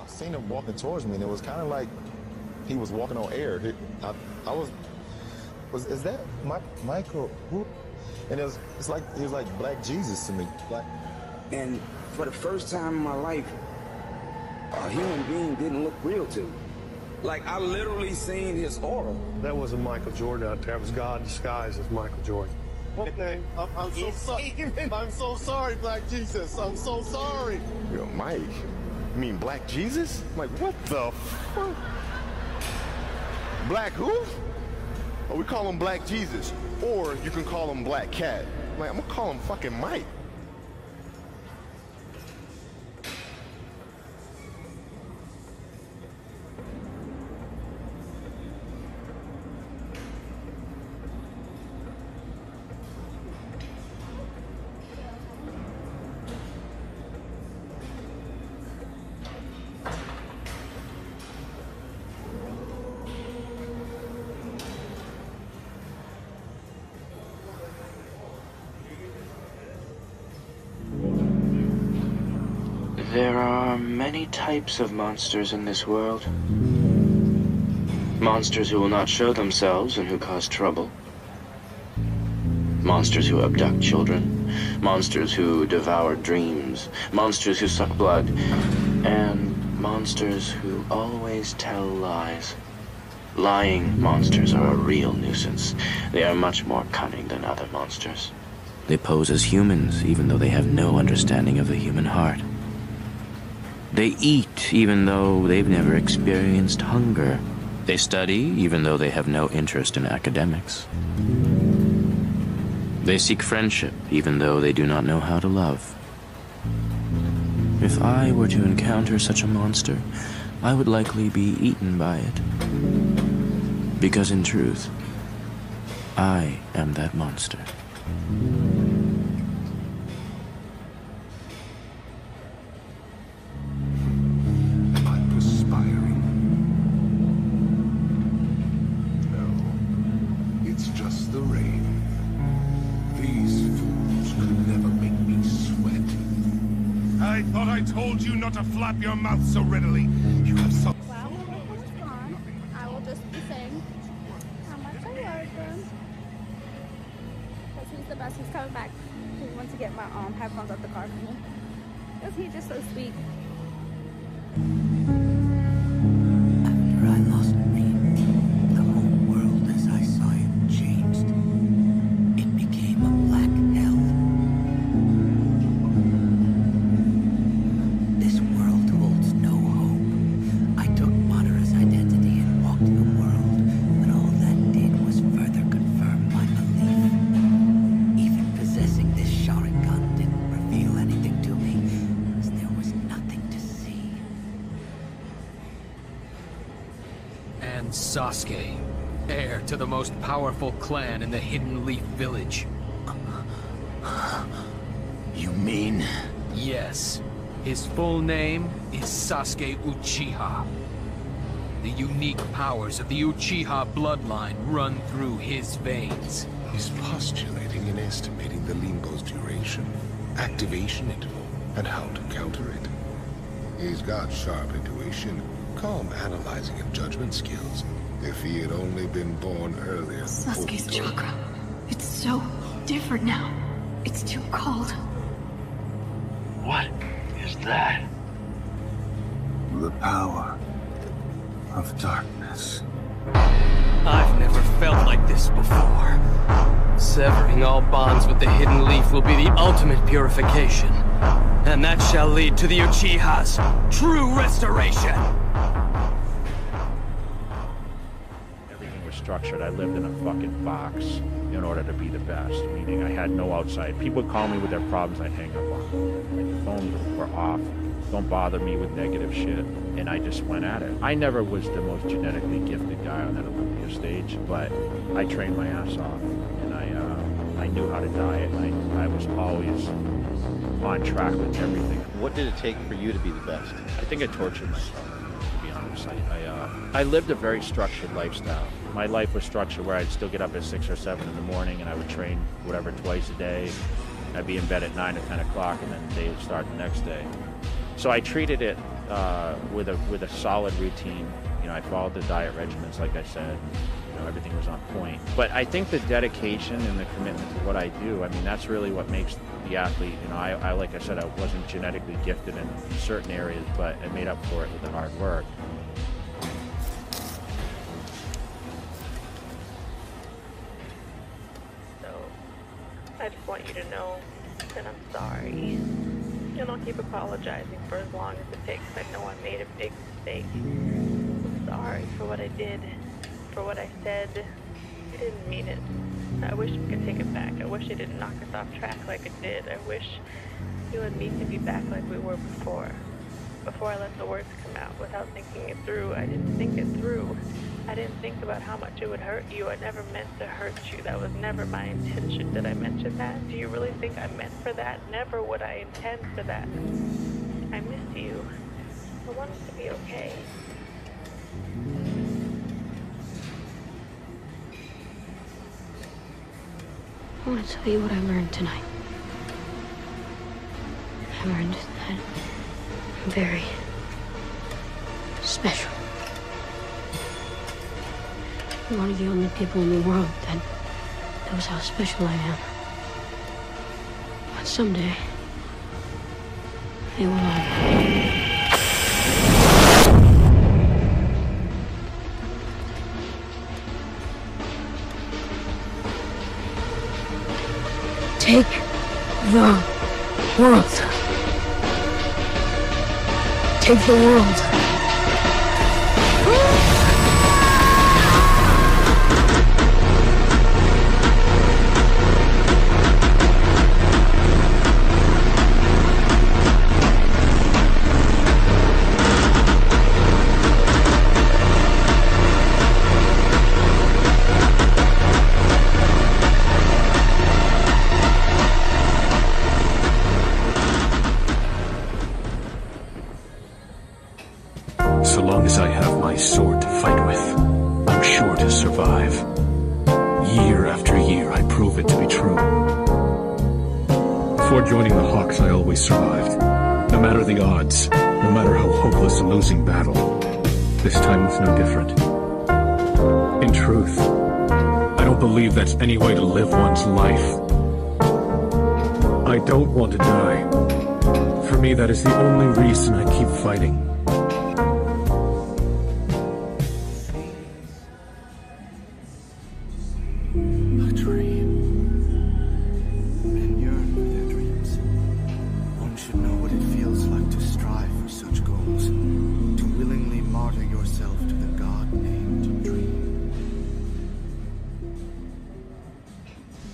seen him walking towards me, and it was kind of like he was walking on air. Is that Michael? Who? And it's like he was like Black Jesus to me. And for the first time in my life, a human being didn't look real to me. Like, I literally seen his aura. That wasn't Michael Jordan out there. It was God disguised as Michael Jordan. What name? I'm so sorry. I'm so sorry, Black Jesus. I'm so sorry. Yo, Mike, you mean Black Jesus? I'm like, what the fuck? Black who? Oh, we call him Black Jesus. Or you can call him Black Cat. I'm like, I'm gonna call him fucking Mike. There are many types of monsters in this world. Monsters who will not show themselves and who cause trouble. Monsters who abduct children. Monsters who devour dreams. Monsters who suck blood. And monsters who always tell lies. Lying monsters are a real nuisance. They are much more cunning than other monsters. They pose as humans, even though they have no understanding of the human heart. They eat, even though they've never experienced hunger. They study, even though they have no interest in academics. They seek friendship, even though they do not know how to love. If I were to encounter such a monster, I would likely be eaten by it. Because in truth, I am that monster. I told you not to flap your mouth so readily. You have so... Well, I will just be saying how much I love him. Because he's the best. He's coming back. He wants to get my headphones out the car for me. Because he's just so sweet. After I lost Reed, the whole world as I saw it changed. It became a black hell. This world holds no hope. I took Madara's identity and walked the world, but all that did was further confirm my belief. Even possessing this Sharingan didn't reveal anything to me, as there was nothing to see. And Sasuke, heir to the most powerful clan in the Hidden Leaf Village. You mean? Yes. His full name is Sasuke Uchiha. The unique powers of the Uchiha bloodline run through his veins. He's postulating and estimating the limbo's duration, activation interval, and how to counter it. He's got sharp intuition, calm analyzing and judgment skills. If he had only been born earlier... Sasuke's chakra. It's so different now. It's too cold. What is that? The power of darkness. I've never felt like this before. Severing all bonds with the Hidden Leaf will be the ultimate purification. And that shall lead to the Uchiha's true restoration! Everything was structured. I lived in a fucking box in order to be the best, meaning I had no outside. People would call me with their problems, I'd hang up on them. My phones were off. Don't bother me with negative shit. And I just went at it. I never was the most genetically gifted guy on that Olympia stage, but I trained my ass off. And I knew how to diet. I was always on track with everything. What did it take for you to be the best? I think I tortured myself, to be honest. I lived a very structured lifestyle. My life was structured where I'd still get up at 6 or 7 in the morning and I would train whatever twice a day. I'd be in bed at 9 or 10 o'clock and then the day would start the next day. So I treated it with a solid routine. You know, I followed the diet regimens, like I said. You know, everything was on point. But I think the dedication and the commitment to what I do, I mean, that's really what makes the athlete. You know, I like I said, I wasn't genetically gifted in certain areas, but I made up for it with the hard work. So, I just want you to know that I'm sorry. And I'll keep apologizing for as long as it takes. I know I made a big mistake. I'm sorry for what I did, for what I said. I didn't mean it. I wish we could take it back. I wish it didn't knock us off track like it did. I wish you and me could be back like we were before. Before I let the words come out without thinking it through. I didn't think it through. I didn't think about how much it would hurt you. I never meant to hurt you. That was never my intention. Did I mention that? Do you really think I meant for that? Never would I intend for that. I miss you. I want us to be okay. I want to tell you what I learned tonight. I learned that I'm very special. I'm one of the only people in the world that knows how special I am. But someday, they will all. Take the world. Take the world. So long as I have my sword to fight with, I'm sure to survive. Year after year, I prove it to be true. Before joining the Hawks, I always survived. No matter the odds, no matter how hopeless a losing battle. This time was no different. In truth, I don't believe that's any way to live one's life. I don't want to die. For me, that is the only reason I keep fighting.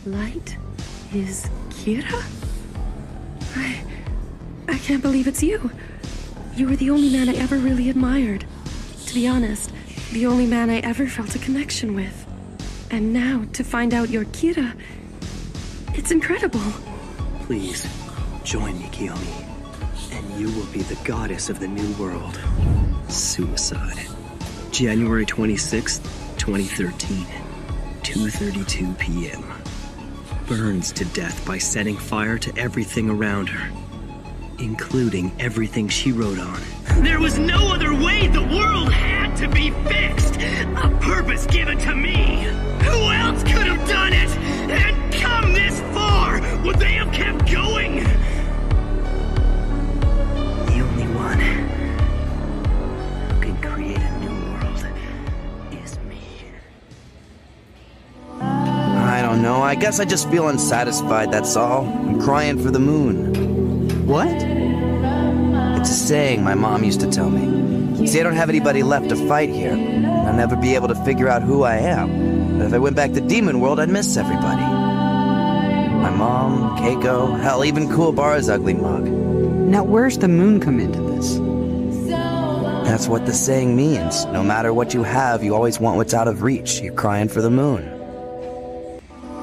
Light is Kira? I can't believe it's you. You were the only man I ever really admired. To be honest, the only man I ever felt a connection with. And now, to find out you're Kira, it's incredible. Please, join me, Kiyomi, and you will be the goddess of the new world. Suicide. January 26th, 2013, 2:32 p.m. Burns to death by setting fire to everything around her, including everything she wrote on. There was no other way. The world had to be fixed. A purpose given to me. Who else could have done it and come this far? Would they have kept going? The only one who can create a new world is me. I don't know. I guess I just feel unsatisfied, that's all. I'm crying for the moon. What? It's a saying my mom used to tell me. See, I don't have anybody left to fight here. I'll never be able to figure out who I am. But if I went back to Demon World, I'd miss everybody. My mom, Keiko, hell, even Kuwabara's ugly mug. Now where's the moon come into this? That's what the saying means. No matter what you have, you always want what's out of reach. You're crying for the moon.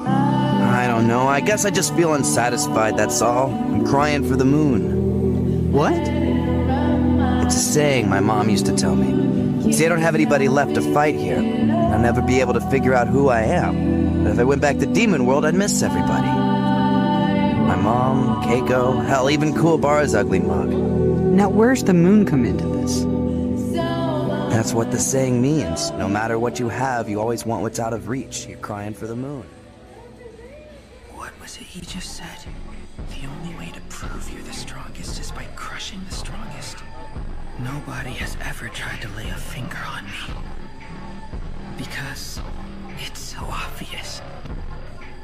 I don't know. I guess I just feel unsatisfied, that's all. I'm crying for the moon. What? It's a saying my mom used to tell me. See, I don't have anybody left to fight here. I'll never be able to figure out who I am. But if I went back to Demon World, I'd miss everybody. My mom, Keiko, hell, even Kuwabara's ugly mug. Now where's the moon come into this? That's what the saying means. No matter what you have, you always want what's out of reach. You're crying for the moon. What was it he just said? The only way to prove you're the strongest is by crushing the strongest. Nobody has ever tried to lay a finger on me. Because it's so obvious.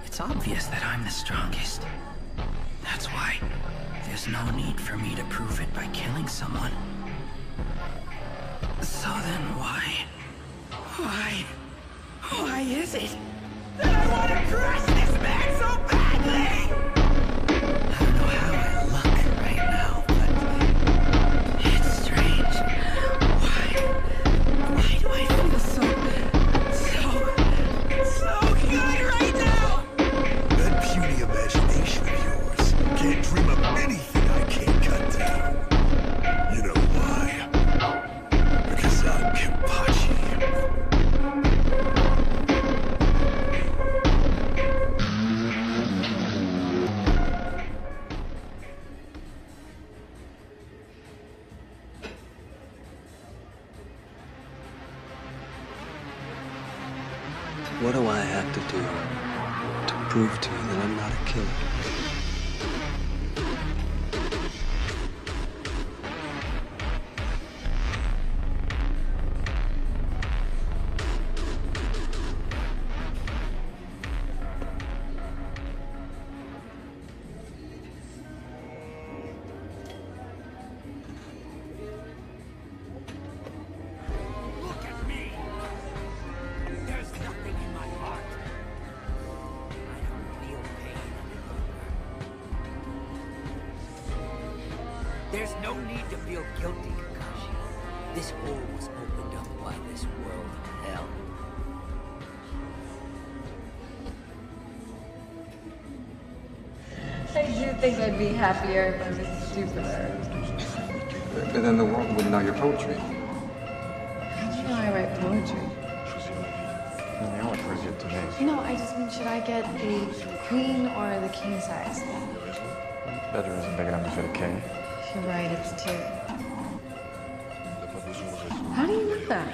It's obvious that I'm the strongest. That's why there's no need for me to prove it by killing someone. So then why is it that I want to crush this man so badly? I don't know how I look right now, but it's strange. Why do I feel so good right now? That puny imagination of yours can't dream up anything I can't cut down. You know why? Because I'm Kenpachi. What do I have to do to prove to you that I'm not a killer? Look at me! There's nothing in my heart. I don't feel pain anymore. There's no need to feel guilty, Kakashi. This hole was opened up by this world of hell. I do think I'd be happier if I was stupider. But then the world wouldn't know your poetry. How do you know I write poetry? They all refer you to me. No, I just mean, should I get the queen or the king size? Better isn't big enough to fit a king. You're right, it's two. How do you know that?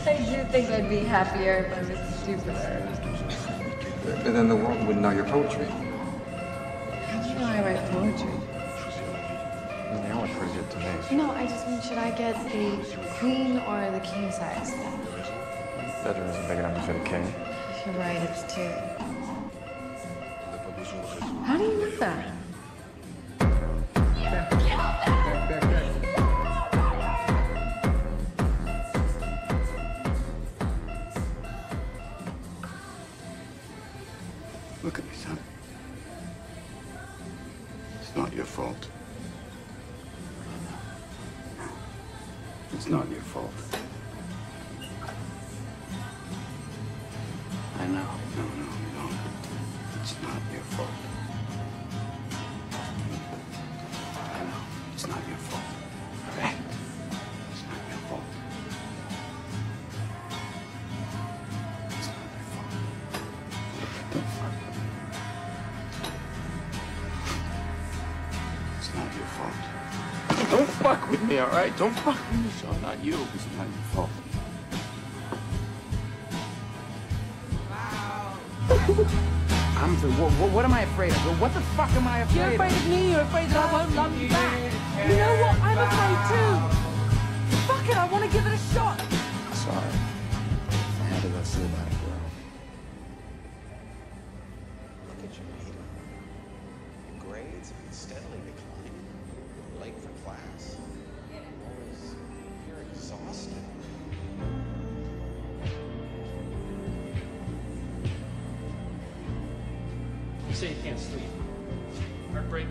I do think I'd be happier if I was stupider. But then the world wouldn't know your poetry. How do you know I write poetry? They all refer you to me. No, I just mean, should I get the queen or the king size? Better isn't big enough to fit a king. You're right, it's two. How do you know that? Look at me, son. It's not your fault. It's not your fault. I know. No. It's not your fault. I know. It's not your fault. All right? It's not your fault. It's not your fault. Don't fuck with me. It's not your fault. Don't fuck with me, all right? Don't fuck with me, Sean. Not you. It's not your fault. I'm afraid. What am I afraid of? What the fuck am I afraid of? You're afraid of me, you're afraid that I won't love you back. You know what? I'm afraid too. Fuck it, I want to give it a shot. Sorry. I had to go see about it, girl. Look at you, Peter. Your grades have been steadily declining. Late for class. You're exhausted. You say you can't sleep. Heartbreak.